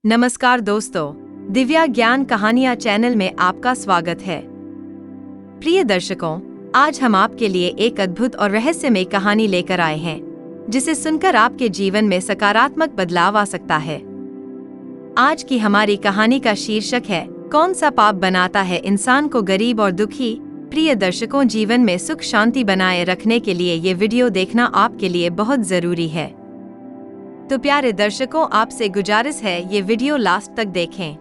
नमस्कार दोस्तों, दिव्या ज्ञान कहानियां चैनल में आपका स्वागत है। प्रिय दर्शकों, आज हम आपके लिए एक अद्भुत और रहस्यमय कहानी लेकर आए हैं, जिसे सुनकर आपके जीवन में सकारात्मक बदलाव आ सकता है। आज की हमारी कहानी का शीर्षक है, कौन सा पाप बनाता है इंसान को गरीब और दुखी। प्रिय दर्शकों, जीवन में सुख शांति बनाए रखने के लिए ये वीडियो देखना आपके लिए बहुत जरूरी है। तो प्यारे दर्शकों, आपसे गुजारिश है ये वीडियो लास्ट तक देखें।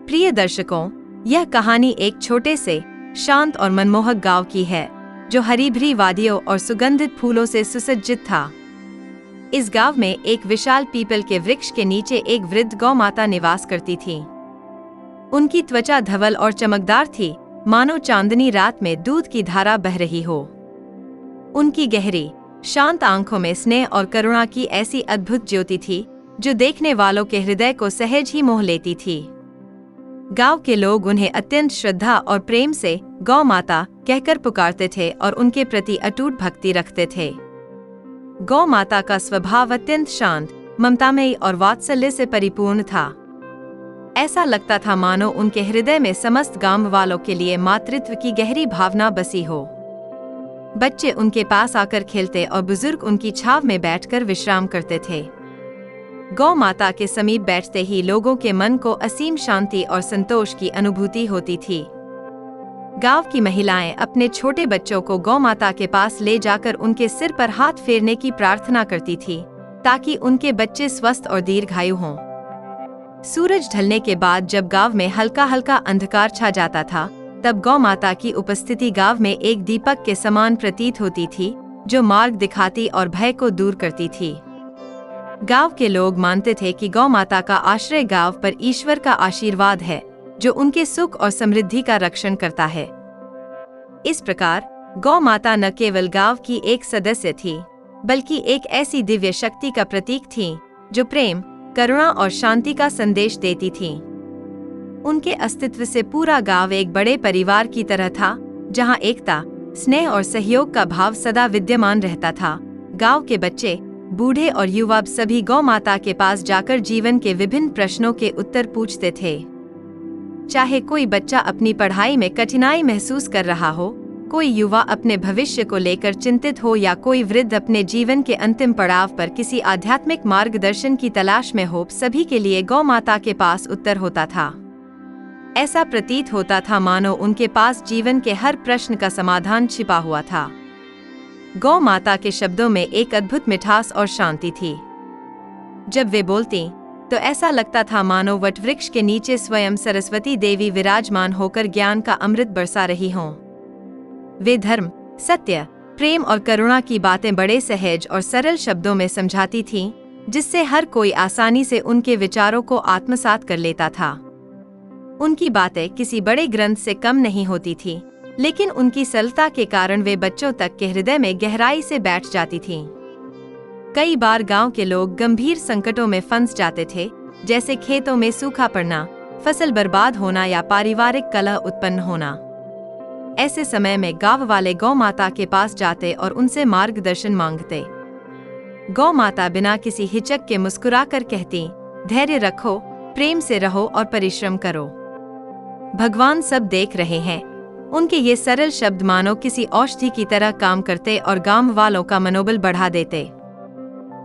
प्रिय दर्शकों, यह कहानी एक छोटे से शांत और मनमोहक गांव की है, जो हरी भरी वादियों और सुगंधित फूलों से सुसज्जित था। इस गांव में एक विशाल पीपल के वृक्ष के नीचे एक वृद्ध गौ माता निवास करती थी। उनकी त्वचा धवल और चमकदार थी, मानो चांदनी रात में दूध की धारा बह रही हो। उनकी गहरी शांत आंखों में स्नेह और करुणा की ऐसी अद्भुत ज्योति थी, जो देखने वालों के हृदय को सहज ही मोह लेती थी। गांव के लोग उन्हें अत्यंत श्रद्धा और प्रेम से गौ माता कहकर पुकारते थे और उनके प्रति अटूट भक्ति रखते थे। गौ माता का स्वभाव अत्यंत शांत, ममतामयी और वात्सल्य से परिपूर्ण था। ऐसा लगता था मानो उनके हृदय में समस्त गांव वालों के लिए मातृत्व की गहरी भावना बसी हो। बच्चे उनके पास आकर खेलते और बुजुर्ग उनकी छाव में बैठकर विश्राम करते थे। गौ माता के समीप बैठते ही लोगों के मन को असीम शांति और संतोष की अनुभूति होती थी। गांव की महिलाएं अपने छोटे बच्चों को गौ माता के पास ले जाकर उनके सिर पर हाथ फेरने की प्रार्थना करती थी, ताकि उनके बच्चे स्वस्थ और दीर्घायु हों। सूरज ढलने के बाद जब गांव में हल्का हल्का अंधकार छा जाता था, तब गौ माता की उपस्थिति गांव में एक दीपक के समान प्रतीत होती थी, जो मार्ग दिखाती और भय को दूर करती थी। गांव के लोग मानते थे कि गौ माता का आश्रय गांव पर ईश्वर का आशीर्वाद है, जो उनके सुख और समृद्धि का रक्षण करता है। इस प्रकार गौ माता न केवल गांव की एक सदस्य थी, बल्कि एक ऐसी दिव्य शक्ति का प्रतीक थी, जो प्रेम, करुणा और शांति का संदेश देती थी। उनके अस्तित्व से पूरा गांव एक बड़े परिवार की तरह था, जहां एकता, स्नेह और सहयोग का भाव सदा विद्यमान रहता था। गांव के बच्चे, बूढ़े और युवा सभी गौ माता के पास जाकर जीवन के विभिन्न प्रश्नों के उत्तर पूछते थे। चाहे कोई बच्चा अपनी पढ़ाई में कठिनाई महसूस कर रहा हो, कोई युवा अपने भविष्य को लेकर चिंतित हो, या कोई वृद्ध अपने जीवन के अंतिम पड़ाव पर किसी आध्यात्मिक मार्गदर्शन की तलाश में हो, सभी के लिए गौ माता के पास उत्तर होता था। ऐसा प्रतीत होता था मानो उनके पास जीवन के हर प्रश्न का समाधान छिपा हुआ था। गौ माता के शब्दों में एक अद्भुत मिठास और शांति थी। जब वे बोलती, तो ऐसा लगता था मानो वटवृक्ष के नीचे स्वयं सरस्वती देवी विराजमान होकर ज्ञान का अमृत बरसा रही हों। वे धर्म, सत्य, प्रेम और करुणा की बातें बड़े सहज और सरल शब्दों में समझाती थीं, जिससे हर कोई आसानी से उनके विचारों को आत्मसात कर लेता था। उनकी बातें किसी बड़े ग्रंथ से कम नहीं होती थी, लेकिन उनकी सरलता के कारण वे बच्चों तक के हृदय में गहराई से बैठ जाती थीं। कई बार गांव के लोग गंभीर संकटों में फंस जाते थे, जैसे खेतों में सूखा पड़ना, फसल बर्बाद होना या पारिवारिक कलह उत्पन्न होना। ऐसे समय में गांव वाले गौ माता के पास जाते और उनसे मार्गदर्शन मांगते। गौ माता बिना किसी हिचक के मुस्कुराकर कहती, धैर्य रखो, प्रेम से रहो और परिश्रम करो। भगवान सब देख रहे हैं। उनके ये सरल शब्द मानो किसी औषधि की तरह काम करते और गांव वालों का मनोबल बढ़ा देते।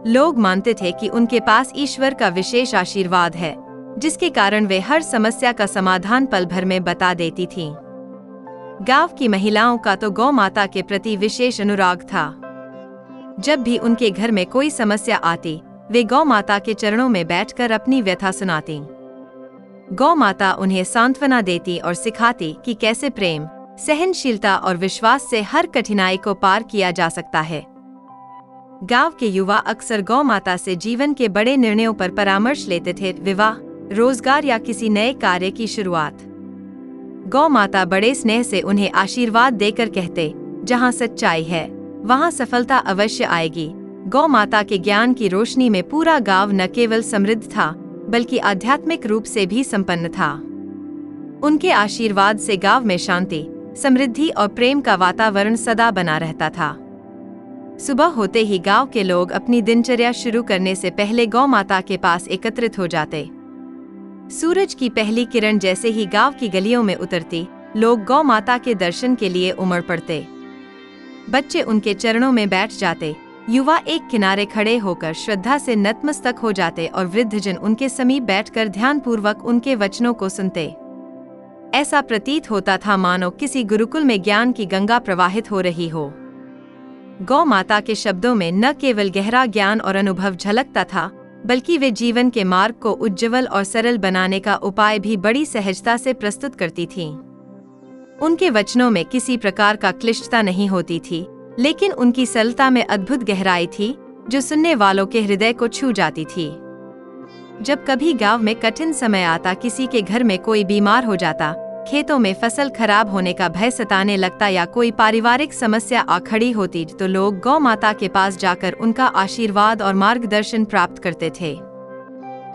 लोग मानते थे कि उनके पास ईश्वर का विशेष आशीर्वाद है, जिसके कारण वे हर समस्या का समाधान पल भर में बता देती थीं। गांव की महिलाओं का तो गौ माता के प्रति विशेष अनुराग था। जब भी उनके घर में कोई समस्या आती, वे गौ माता के चरणों में बैठकर अपनी व्यथा सुनाती। गौ माता उन्हें सांत्वना देती और सिखाती कि कैसे प्रेम, सहनशीलता और विश्वास से हर कठिनाई को पार किया जा सकता है। गांव के युवा अक्सर गौ माता से जीवन के बड़े निर्णयों पर परामर्श लेते थे, विवाह, रोजगार या किसी नए कार्य की शुरुआत। गौ माता बड़े स्नेह से उन्हें आशीर्वाद देकर कहते, जहां सच्चाई है, वहां सफलता अवश्य आएगी। गौ माता के ज्ञान की रोशनी में पूरा गांव न केवल समृद्ध था, बल्कि आध्यात्मिक रूप से भी संपन्न था। उनके आशीर्वाद से गांव में शांति, समृद्धि और प्रेम का वातावरण सदा बना रहता था। सुबह होते ही गांव के लोग अपनी दिनचर्या शुरू करने से पहले गौ माता के पास एकत्रित हो जाते। सूरज की पहली किरण जैसे ही गांव की गलियों में उतरती, लोग गौ माता के दर्शन के लिए उमड़ पड़ते। बच्चे उनके चरणों में बैठ जाते, युवा एक किनारे खड़े होकर श्रद्धा से नतमस्तक हो जाते और वृद्धजन उनके समीप बैठकर ध्यानपूर्वक उनके वचनों को सुनते। ऐसा प्रतीत होता था मानो किसी गुरुकुल में ज्ञान की गंगा प्रवाहित हो रही हो। गौ माता के शब्दों में न केवल गहरा ज्ञान और अनुभव झलकता था, बल्कि वे जीवन के मार्ग को उज्ज्वल और सरल बनाने का उपाय भी बड़ी सहजता से प्रस्तुत करती थीं। उनके वचनों में किसी प्रकार का क्लिष्टता नहीं होती थी, लेकिन उनकी सरलता में अद्भुत गहराई थी, जो सुनने वालों के हृदय को छू जाती थी। जब कभी गांव में कठिन समय आता, किसी के घर में कोई बीमार हो जाता, खेतों में फसल खराब होने का भय सताने लगता या कोई पारिवारिक समस्या आ खड़ी होती, तो लोग गौ माता के पास जाकर उनका आशीर्वाद और मार्गदर्शन प्राप्त करते थे।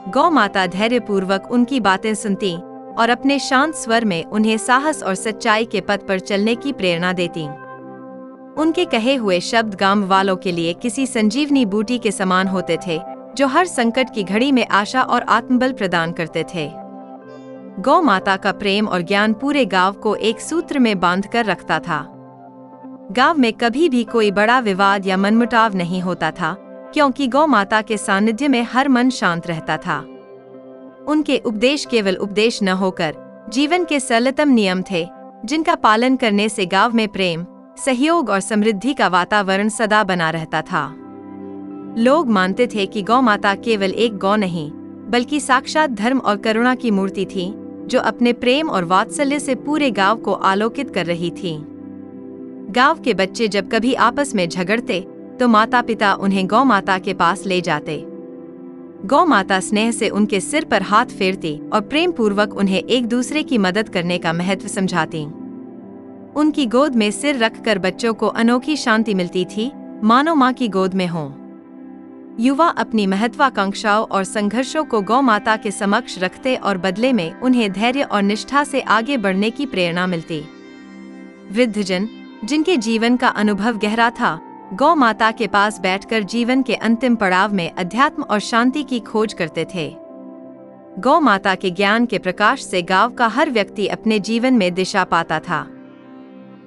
गौ माता धैर्यपूर्वक उनकी बातें सुनती और अपने शांत स्वर में उन्हें साहस और सच्चाई के पथ पर चलने की प्रेरणा देती। उनके कहे हुए शब्द गांव वालों के लिए किसी संजीवनी बूटी के समान होते थे, जो हर संकट की घड़ी में आशा और आत्मबल प्रदान करते थे। गौ माता का प्रेम और ज्ञान पूरे गांव को एक सूत्र में बांधकर रखता था। गांव में कभी भी कोई बड़ा विवाद या मनमुटाव नहीं होता था, क्योंकि गौ माता के सानिध्य में हर मन शांत रहता था। उनके उपदेश केवल उपदेश न होकर जीवन के सरलतम नियम थे, जिनका पालन करने से गांव में प्रेम, सहयोग और समृद्धि का वातावरण सदा बना रहता था। लोग मानते थे कि गौ माता केवल एक गौ नहीं, बल्कि साक्षात धर्म और करुणा की मूर्ति थी, जो अपने प्रेम और वात्सल्य से पूरे गांव को आलोकित कर रही थी। गांव के बच्चे जब कभी आपस में झगड़ते, तो माता पिता उन्हें गौ माता के पास ले जाते। गौ माता स्नेह से उनके सिर पर हाथ फेरती और प्रेम पूर्वक उन्हें एक दूसरे की मदद करने का महत्व समझाती। उनकी गोद में सिर रखकर बच्चों को अनोखी शांति मिलती थी, मानो माँ की गोद में हों। युवा अपनी महत्वाकांक्षाओं और संघर्षों को गौ माता के समक्ष रखते और बदले में उन्हें धैर्य और निष्ठा से आगे बढ़ने की प्रेरणा मिलती। वृद्धजन, जिनके जीवन का अनुभव गहरा था, गौ माता के पास बैठकर जीवन के अंतिम पड़ाव में अध्यात्म और शांति की खोज करते थे। गौ माता के ज्ञान के प्रकाश से गांव का हर व्यक्ति अपने जीवन में दिशा पाता था।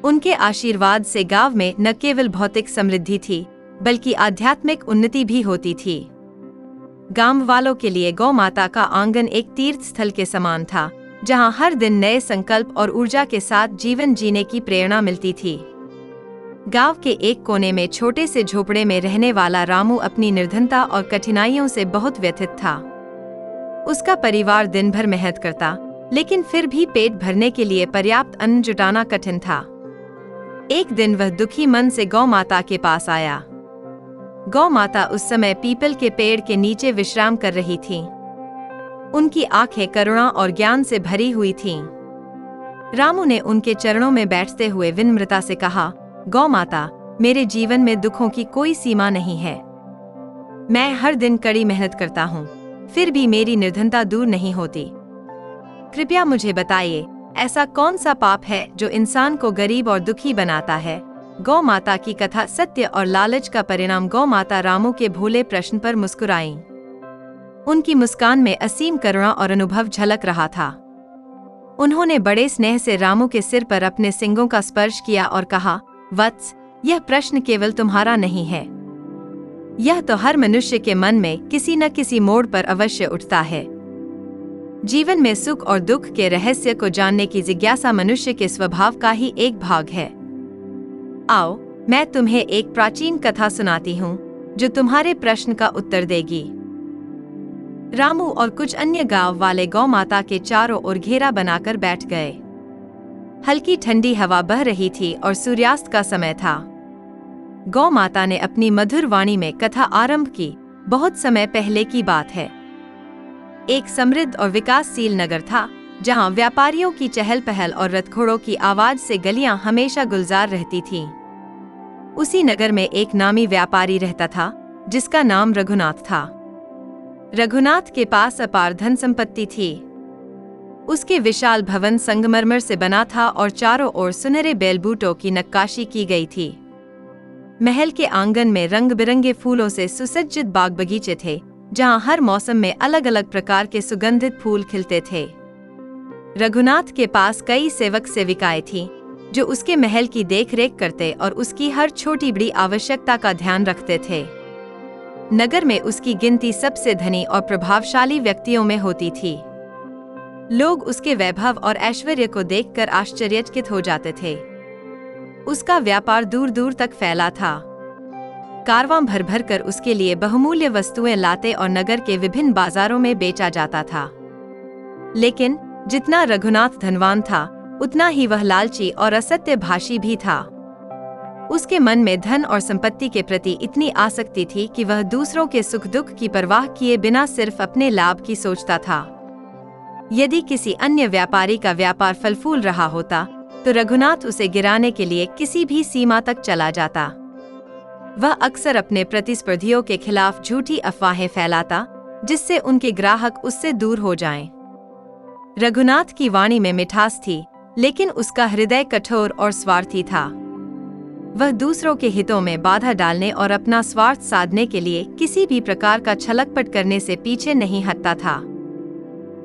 उनके आशीर्वाद से गांव में न केवल भौतिक समृद्धि थी, बल्कि आध्यात्मिक उन्नति भी होती थी। गांव वालों के लिए गौ माता का आंगन एक तीर्थ स्थल के समान था, जहां हर दिन नए संकल्प और ऊर्जा के साथ जीवन जीने की प्रेरणा मिलती थी। गांव के एक कोने में छोटे से झोपड़े में रहने वाला रामू अपनी निर्धनता और कठिनाइयों से बहुत व्यथित था। उसका परिवार दिन भर मेहनत करता, लेकिन फिर भी पेट भरने के लिए पर्याप्त अन्न जुटाना कठिन था। एक दिन वह दुखी मन से गौ माता के पास आया। गौ माता उस समय पीपल के पेड़ के नीचे विश्राम कर रही थीं। उनकी आंखें करुणा और ज्ञान से भरी हुई थीं। रामू ने उनके चरणों में बैठते हुए विनम्रता से कहा, गौ माता, मेरे जीवन में दुखों की कोई सीमा नहीं है। मैं हर दिन कड़ी मेहनत करता हूँ, फिर भी मेरी निर्धनता दूर नहीं होती। कृपया मुझे बताइए, ऐसा कौन सा पाप है जो इंसान को गरीब और दुखी बनाता है? गौ माता की कथा सत्य और लालच का परिणाम। गौ माता रामू के भोले प्रश्न पर मुस्कुराईं। उनकी मुस्कान में असीम करुणा और अनुभव झलक रहा था। उन्होंने बड़े स्नेह से रामू के सिर पर अपने सींगों का स्पर्श किया और कहा, वत्स, यह प्रश्न केवल तुम्हारा नहीं है। यह तो हर मनुष्य के मन में किसी न किसी मोड़ पर अवश्य उठता है। जीवन में सुख और दुख के रहस्य को जानने की जिज्ञासा मनुष्य के स्वभाव का ही एक भाग है। आओ, मैं तुम्हें एक प्राचीन कथा सुनाती हूँ, जो तुम्हारे प्रश्न का उत्तर देगी। रामू और कुछ अन्य गांव वाले गौ माता के चारों ओर घेरा बनाकर बैठ गए। हल्की ठंडी हवा बह रही थी और सूर्यास्त का समय था। गौ माता ने अपनी मधुर वाणी में कथा आरंभ की। बहुत समय पहले की बात है। एक समृद्ध और विकासशील नगर था, जहां व्यापारियों की चहल पहल और रथघोड़ों की आवाज से गलियां हमेशा गुलजार रहती थीं। उसी नगर में एक नामी व्यापारी रहता था, जिसका नाम रघुनाथ था। रघुनाथ के पास अपार धन संपत्ति थी। उसके विशाल भवन संगमरमर से बना था और चारों ओर सुनहरे बेलबूटों की नक्काशी की गई थी। महल के आंगन में रंग बिरंगे फूलों से सुसज्जित बाग बगीचे थे, जहां हर मौसम में अलग अलग प्रकार के सुगंधित फूल खिलते थे। रघुनाथ के पास कई सेवक सेविकाएं थीं, जो उसके महल की देखरेख करते और उसकी हर छोटी बड़ी आवश्यकता का ध्यान रखते थे। नगर में उसकी गिनती सबसे धनी और प्रभावशाली व्यक्तियों में होती थी। लोग उसके वैभव और ऐश्वर्य को देखकर आश्चर्यचकित हो जाते थे। उसका व्यापार दूर दूर तक फैला था। कारवां भर भर कर उसके लिए बहुमूल्य वस्तुएं लाते और नगर के विभिन्न बाजारों में बेचा जाता था। लेकिन जितना रघुनाथ धनवान था, उतना ही वह लालची और असत्यभाषी भी था। उसके मन में धन और संपत्ति के प्रति इतनी आसक्ति थी कि वह दूसरों के सुख दुख की परवाह किए बिना सिर्फ अपने लाभ की सोचता था। यदि किसी अन्य व्यापारी का व्यापार फल फूल रहा होता, तो रघुनाथ उसे गिराने के लिए किसी भी सीमा तक चला जाता। वह अक्सर अपने प्रतिस्पर्धियों के खिलाफ झूठी अफवाहें फैलाता, जिससे उनके ग्राहक उससे दूर हो जाएं। रघुनाथ की वाणी में मिठास थी, लेकिन उसका हृदय कठोर और स्वार्थी था। वह दूसरों के हितों में बाधा डालने और अपना स्वार्थ साधने के लिए किसी भी प्रकार का छलकपट करने से पीछे नहीं हटता था।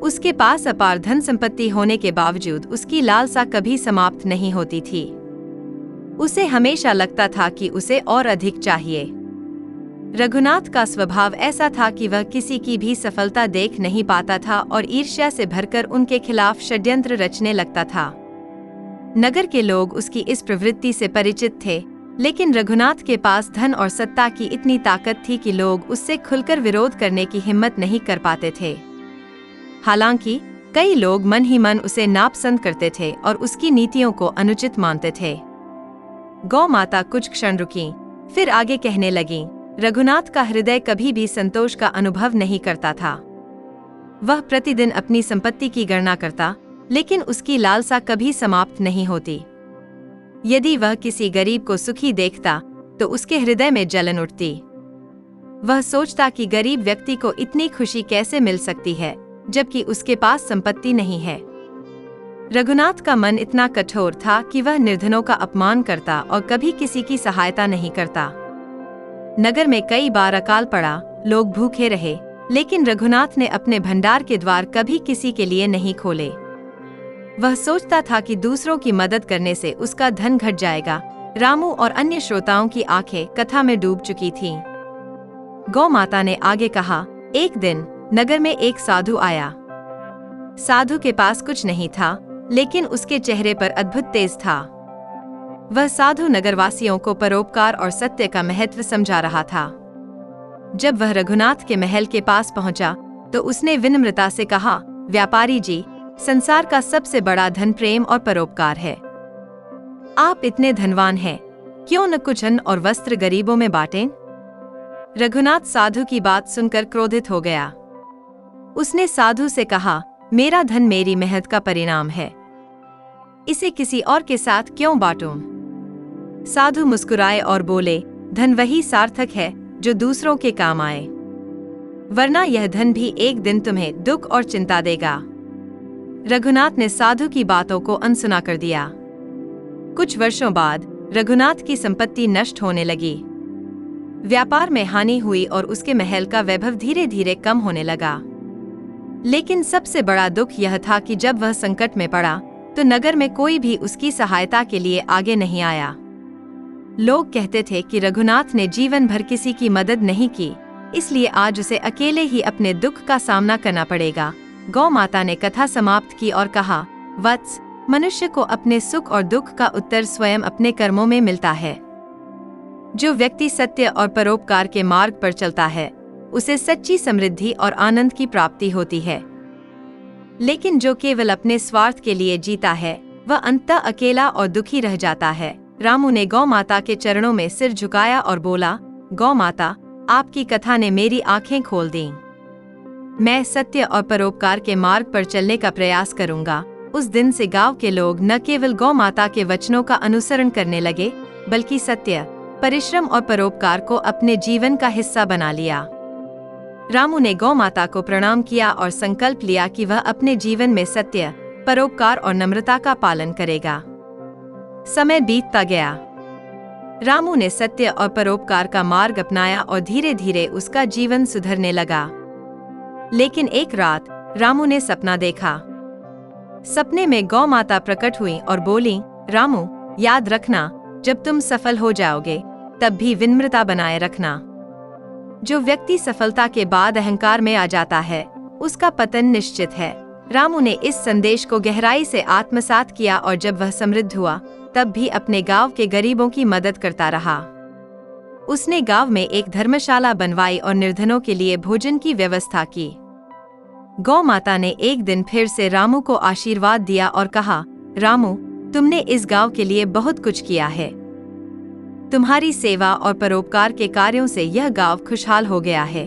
उसके पास अपार धन संपत्ति होने के बावजूद उसकी लालसा कभी समाप्त नहीं होती थी। उसे हमेशा लगता था कि उसे और अधिक चाहिए। रघुनाथ का स्वभाव ऐसा था कि वह किसी की भी सफलता देख नहीं पाता था और ईर्ष्या से भरकर उनके खिलाफ षड्यंत्र रचने लगता था। नगर के लोग उसकी इस प्रवृत्ति से परिचित थे, लेकिन रघुनाथ के पास धन और सत्ता की इतनी ताकत थी कि लोग उससे खुलकर विरोध करने की हिम्मत नहीं कर पाते थे। हालांकि कई लोग मन ही मन उसे नापसंद करते थे और उसकी नीतियों को अनुचित मानते थे। गौ माता कुछ क्षण रुकी, फिर आगे कहने लगी, रघुनाथ का हृदय कभी भी संतोष का अनुभव नहीं करता था। वह प्रतिदिन अपनी संपत्ति की गणना करता, लेकिन उसकी लालसा कभी समाप्त नहीं होती। यदि वह किसी गरीब को सुखी देखता, तो उसके हृदय में जलन उठती। वह सोचता कि गरीब व्यक्ति को इतनी खुशी कैसे मिल सकती है, जबकि उसके पास संपत्ति नहीं है। रघुनाथ का मन इतना कठोर था कि वह निर्धनों का अपमान करता और कभी किसी की सहायता नहीं करता। नगर में कई बार अकाल पड़ा, लोग भूखे रहे, लेकिन रघुनाथ ने अपने भंडार के द्वार कभी किसी के लिए नहीं खोले। वह सोचता था कि दूसरों की मदद करने से उसका धन घट जाएगा। रामू और अन्य श्रोताओं की आंखें कथा में डूब चुकी थीं। गौ माता ने आगे कहा, एक दिन नगर में एक साधु आया। साधु के पास कुछ नहीं था, लेकिन उसके चेहरे पर अद्भुत तेज था। वह साधु नगरवासियों को परोपकार और सत्य का महत्व समझा रहा था। जब वह रघुनाथ के महल के पास पहुंचा, तो उसने विनम्रता से कहा, व्यापारी जी, संसार का सबसे बड़ा धन प्रेम और परोपकार है। आप इतने धनवान हैं, क्यों न कुछ अन्न और वस्त्र गरीबों में बांटें? रघुनाथ साधु की बात सुनकर क्रोधित हो गया। उसने साधु से कहा, मेरा धन मेरी मेहनत का परिणाम है, इसे किसी और के साथ क्यों बांटूं? साधु मुस्कुराए और बोले, धन वही सार्थक है जो दूसरों के काम आए, वरना यह धन भी एक दिन तुम्हें दुख और चिंता देगा। रघुनाथ ने साधु की बातों को अनसुना कर दिया। कुछ वर्षों बाद रघुनाथ की संपत्ति नष्ट होने लगी। व्यापार में हानि हुई और उसके महल का वैभव धीरे धीरे कम होने लगा। लेकिन सबसे बड़ा दुख यह था कि जब वह संकट में पड़ा, तो नगर में कोई भी उसकी सहायता के लिए आगे नहीं आया। लोग कहते थे कि रघुनाथ ने जीवन भर किसी की मदद नहीं की, इसलिए आज उसे अकेले ही अपने दुख का सामना करना पड़ेगा। गौ माता ने कथा समाप्त की और कहा, वत्स, मनुष्य को अपने सुख और दुख का उत्तर स्वयं अपने कर्मों में मिलता है। जो व्यक्ति सत्य और परोपकार के मार्ग पर चलता है, उसे सच्ची समृद्धि और आनंद की प्राप्ति होती है। लेकिन जो केवल अपने स्वार्थ के लिए जीता है, वह अंततः अकेला और दुखी रह जाता है। रामू ने गौ माता के चरणों में सिर झुकाया और बोला, गौ माता, आपकी कथा ने मेरी आंखें खोल दी। मैं सत्य और परोपकार के मार्ग पर चलने का प्रयास करूंगा। उस दिन से गांव के लोग न केवल गौ माता के वचनों का अनुसरण करने लगे, बल्कि सत्य, परिश्रम और परोपकार को अपने जीवन का हिस्सा बना लिया। रामू ने गौ माता को प्रणाम किया और संकल्प लिया कि वह अपने जीवन में सत्य, परोपकार और नम्रता का पालन करेगा। समय बीतता गया। रामू ने सत्य और परोपकार का मार्ग अपनाया और धीरे धीरे उसका जीवन सुधरने लगा। लेकिन एक रात रामू ने सपना देखा। सपने में गौ माता प्रकट हुई और बोली, रामू, याद रखना, जब तुम सफल हो जाओगे तब भी विनम्रता बनाए रखना। जो व्यक्ति सफलता के बाद अहंकार में आ जाता है उसका पतन निश्चित है। रामू ने इस संदेश को गहराई से आत्मसात किया और जब वह समृद्ध हुआ तब भी अपने गांव के गरीबों की मदद करता रहा। उसने गांव में एक धर्मशाला बनवाई और निर्धनों के लिए भोजन की व्यवस्था की। गौ माता ने एक दिन फिर से रामू को आशीर्वाद दिया और कहा, रामू, तुमने इस गांव के लिए बहुत कुछ किया है। तुम्हारी सेवा और परोपकार के कार्यों से यह गांव खुशहाल हो गया है।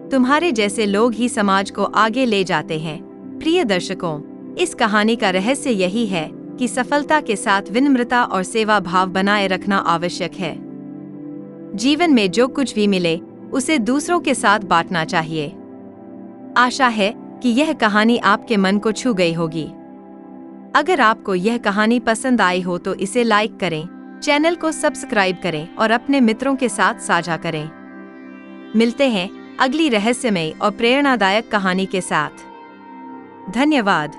तुम्हारे जैसे लोग ही समाज को आगे ले जाते हैं। प्रिय दर्शकों, इस कहानी का रहस्य यही है कि सफलता के साथ विनम्रता और सेवा भाव बनाए रखना आवश्यक है। जीवन में जो कुछ भी मिले उसे दूसरों के साथ बांटना चाहिए। आशा है कि यह कहानी आपके मन को छू गई होगी। अगर आपको यह कहानी पसंद आई हो तो इसे लाइक करें, चैनल को सब्सक्राइब करें और अपने मित्रों के साथ साझा करें। मिलते हैं अगली रहस्यमयी और प्रेरणादायक कहानी के साथ। धन्यवाद।